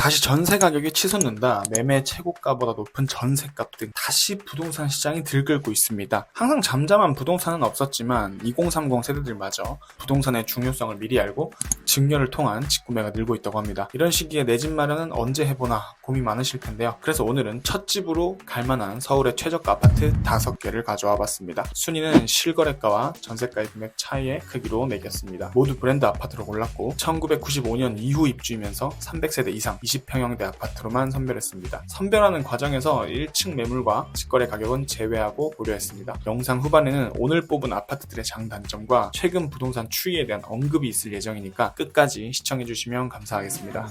다시 전세 가격이 치솟는다. 매매 최고가보다 높은 전세값 등 다시 부동산 시장이 들끓고 있습니다. 항상 잠잠한 부동산은 없었지만 2030 세대들마저 부동산의 중요성을 미리 알고 증여를 통한 직구매가 늘고 있다고 합니다. 이런 시기에 내 집 마련은 언제 해보나 고민 많으실 텐데요. 그래서 오늘은 첫 집으로 갈만한 서울의 최저가 아파트 5개를 가져와 봤습니다. 순위는 실거래가와 전세가의 금액 차이의 크기로 매겼습니다. 모두 브랜드 아파트로 골랐고 1995년 이후 입주이면서 300세대 이상 20평형대 아파트로만 선별했습니다. 선별하는 과정에서 1층 매물과 직거래 가격은 제외하고 고려했습니다. 영상 후반에는 오늘 뽑은 아파트들의 장단점과 최근 부동산 추이에 대한 언급이 있을 예정이니까 끝까지 시청해주시면 감사하겠습니다.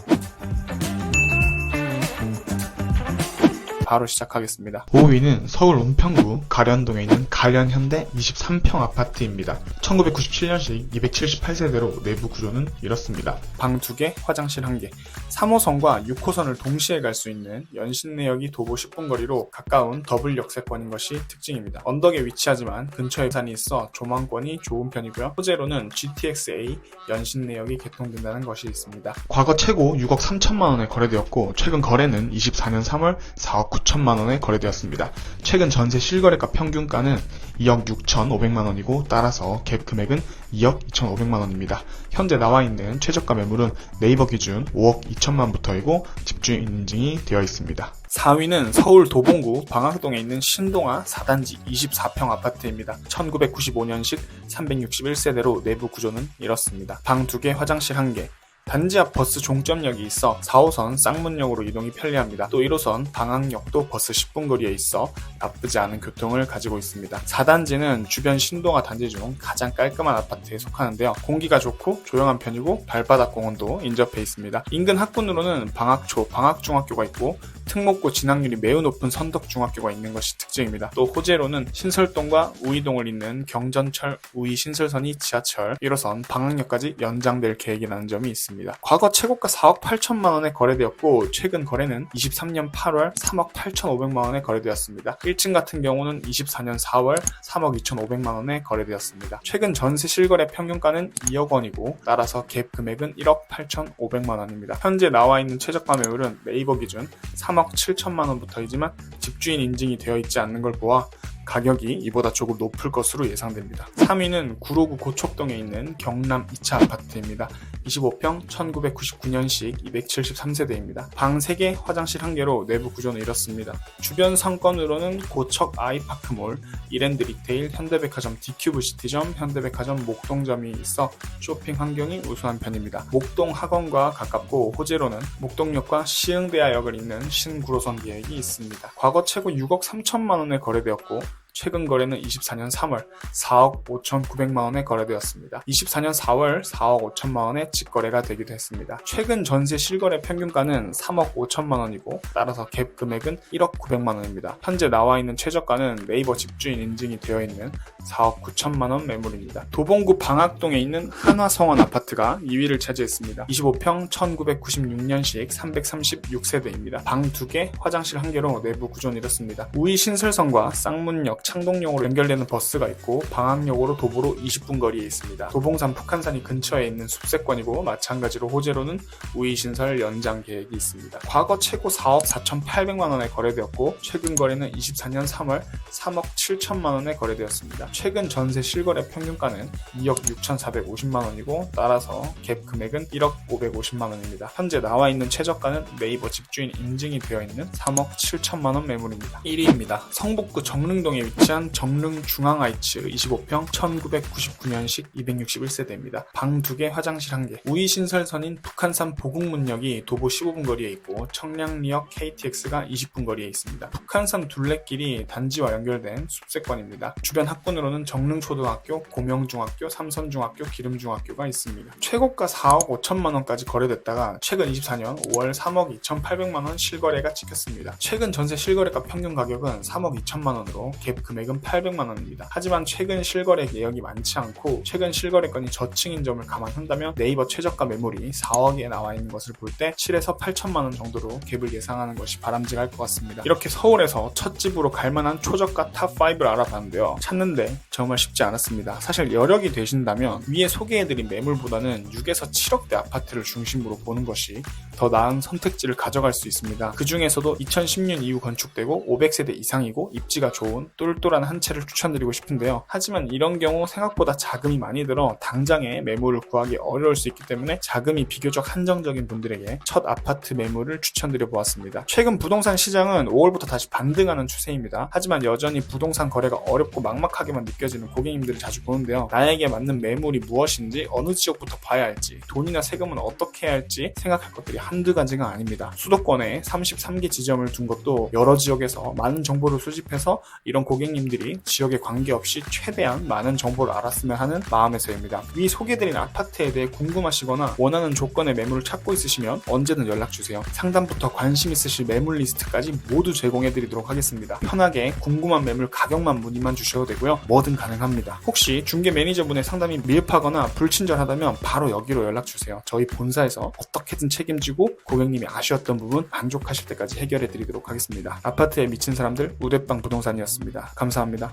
바로 시작하겠습니다. 5위는 서울 은평구 가련동에 있는 가련현대 23평 아파트입니다. 1997년식 278세대로 내부 구조는 이렇습니다. 방 2개, 화장실 1개, 3호선과 6호선을 동시에 갈 수 있는 연신내역이 도보 10분 거리로 가까운 더블 역세권인 것이 특징입니다. 언덕에 위치하지만 근처에 산이 있어 조망권이 좋은 편이고요. 소재로는 GTX-A 연신내역이 개통된다는 것이 있습니다. 과거 최고 6억 3천만 원에 거래되었고 최근 거래는 24년 3월 4억 9천만 원에 거래되었습니다. 최근 전세 실거래가 평균가는 2억 6천5백만 원이고 따라서 갭 금액은 2억 2천5백만 원입니다. 현재 나와 있는 최저가 매물은 네이버 기준 5억 2천만부터이고 집주인 인증이 되어 있습니다. 4위는 서울 도봉구 방학동에 있는 신동아 4단지 24평 아파트입니다. 1995년식 361세대로 내부 구조는 이렇습니다. 방 2개, 화장실 1개, 단지 앞 버스 종점역이 있어 4호선 쌍문역으로 이동이 편리합니다. 또 1호선 방학역도 버스 10분 거리에 있어 나쁘지 않은 교통을 가지고 있습니다. 4단지는 주변 신동아 단지 중 가장 깔끔한 아파트에 속하는데요. 공기가 좋고 조용한 편이고 발바닥 공원도 인접해 있습니다. 인근 학군으로는 방학초, 방학중학교가 있고 특목고 진학률이 매우 높은 선덕중학교가 있는 것이 특징입니다. 또 호재로는 신설동과 우이동을 잇는 경전철 우이 신설선이 지하철 1호선 방학역까지 연장될 계획이라는 점이 있습니다. 과거 최고가 4억 8천만 원에 거래되었고 최근 거래는 23년 8월 3억 8천5백만 원에 거래되었습니다. 1층 같은 경우는 24년 4월 3억 2천5백만 원에 거래되었습니다. 최근 전세 실거래 평균가는 2억 원이고 따라서 갭 금액은 1억 8천5백만 원입니다. 현재 나와 있는 최저가 매물은 네이버 기준 3억 7천만 원부터이지만 집주인 인증이 되어 있지 않는 걸 보아 가격이 이보다 조금 높을 것으로 예상됩니다. 3위는 구로구 고척동에 있는 경남 2차 아파트입니다. 25평 1999년식 273세대입니다. 방 3개, 화장실 1개로 내부 구조는 이렇습니다. 주변 상권으로는 고척 아이파크몰, 이랜드 리테일, 현대백화점 디큐브 시티점, 현대백화점 목동점이 있어 쇼핑 환경이 우수한 편입니다. 목동 학원과 가깝고 호재로는 목동역과 시흥대야역을 잇는 신구로선 계획이 있습니다. 과거 최고 6억 3천만 원에 거래되었고 최근 거래는 24년 3월 4억 5,900만 원에 거래되었습니다. 24년 4월 4억 5천만 원에 직거래가 되기도 했습니다. 최근 전세 실거래 평균가는 3억 5천만 원이고 따라서 갭 금액은 1억 900만 원입니다. 현재 나와 있는 최저가는 네이버 집주인 인증이 되어 있는 4억 9천만 원 매물입니다. 도봉구 방학동에 있는 한화성원 아파트가 2위를 차지했습니다. 25평 1996년식 336세대입니다. 방 2개, 화장실 1개로 내부 구조는 이렇습니다. 우이 신설선과 쌍문역 창동역으로 연결되는 버스가 있고 방학역으로 도보로 20분 거리에 있습니다. 도봉산 북한산이 근처에 있는 숲세권이고 마찬가지로 호재로는 우이신설 연장 계획이 있습니다. 과거 최고 4억 4,800만 원에 거래되었고 최근 거래는 24년 3월 3억 7천만 원에 거래되었습니다. 최근 전세 실거래 평균가는 2억 6,450만 원이고 따라서 갭 금액은 1억 550만 원입니다. 현재 나와 있는 최저가는 네이버 집주인 인증이 되어 있는 3억 7천만 원 매물입니다. 1위입니다. 성북구 정릉동에 위치한 정릉중앙하이츠 25평 1999년식 261세대입니다. 방 2개, 화장실 1개, 우이신설선인 북한산 보국문역이 도보 15분 거리에 있고 청량리역 KTX가 20분 거리에 있습니다. 북한산 둘레길이 단지와 연결된 숲세권입니다. 주변 학군으로는 정릉초등학교, 고명중학교, 삼선중학교, 기름중학교가 있습니다. 최고가 4억 5천만 원까지 거래됐다가 최근 24년 5월 3억 2,800만 원 실거래가 찍혔습니다. 최근 전세 실거래가 평균 가격은 3억 2천만 원으로 갭 금액은 800만 원입니다. 하지만 최근 실거래 내역이 많지 않고 최근 실거래건이 저층인 점을 감안한다면 네이버 최저가 매물이 4억에 나와 있는 것을 볼 때 7에서 8천만 원 정도로 갭을 예상하는 것이 바람직할 것 같습니다. 이렇게 서울에서 첫 집으로 갈만한 초저가 탑5를 알아봤는데요. 찾는데 정말 쉽지 않았습니다. 사실 여력이 되신다면 위에 소개해드린 매물보다는 6에서 7억대 아파트를 중심으로 보는 것이 더 나은 선택지를 가져갈 수 있습니다. 그 중에서도 2010년 이후 건축되고 500세대 이상이고 입지가 좋은 똘똘한 한 채를 추천드리고 싶은데요. 하지만 이런 경우 생각보다 자금이 많이 들어 당장에 매물을 구하기 어려울 수 있기 때문에 자금이 비교적 한정적인 분들에게 첫 아파트 매물을 추천드려 보았습니다. 최근 부동산 시장은 5월부터 다시 반등하는 추세입니다. 하지만 여전히 부동산 거래가 어렵고 막막하게만 느껴지는 고객님들을 자주 보는데요. 나에게 맞는 매물이 무엇인지, 어느 지역부터 봐야 할지, 돈이나 세금은 어떻게 해야 할지 생각할 것들이 한두 가지가 아닙니다. 수도권에 33개 지점을 둔 것도 여러 지역에서 많은 정보를 수집해서 이런 고객님들이 지역에 관계없이 최대한 많은 정보를 알았으면 하는 마음에서입니다. 위 소개드린 아파트에 대해 궁금하시거나 원하는 조건의 매물을 찾고 있으시면 언제든 연락주세요. 상담부터 관심 있으실 매물 리스트까지 모두 제공해드리도록 하겠습니다. 편하게 궁금한 매물 가격만 문의만 주셔도 되고요. 뭐든 가능합니다. 혹시 중개 매니저분의 상담이 미흡하거나 불친절하다면 바로 여기로 연락주세요. 저희 본사에서 어떻게든 책임지고 고객님이 아쉬웠던 부분 만족하실 때까지 해결해드리도록 하겠습니다. 아파트에 미친 사람들 우대빵 부동산이었습니다. 감사합니다.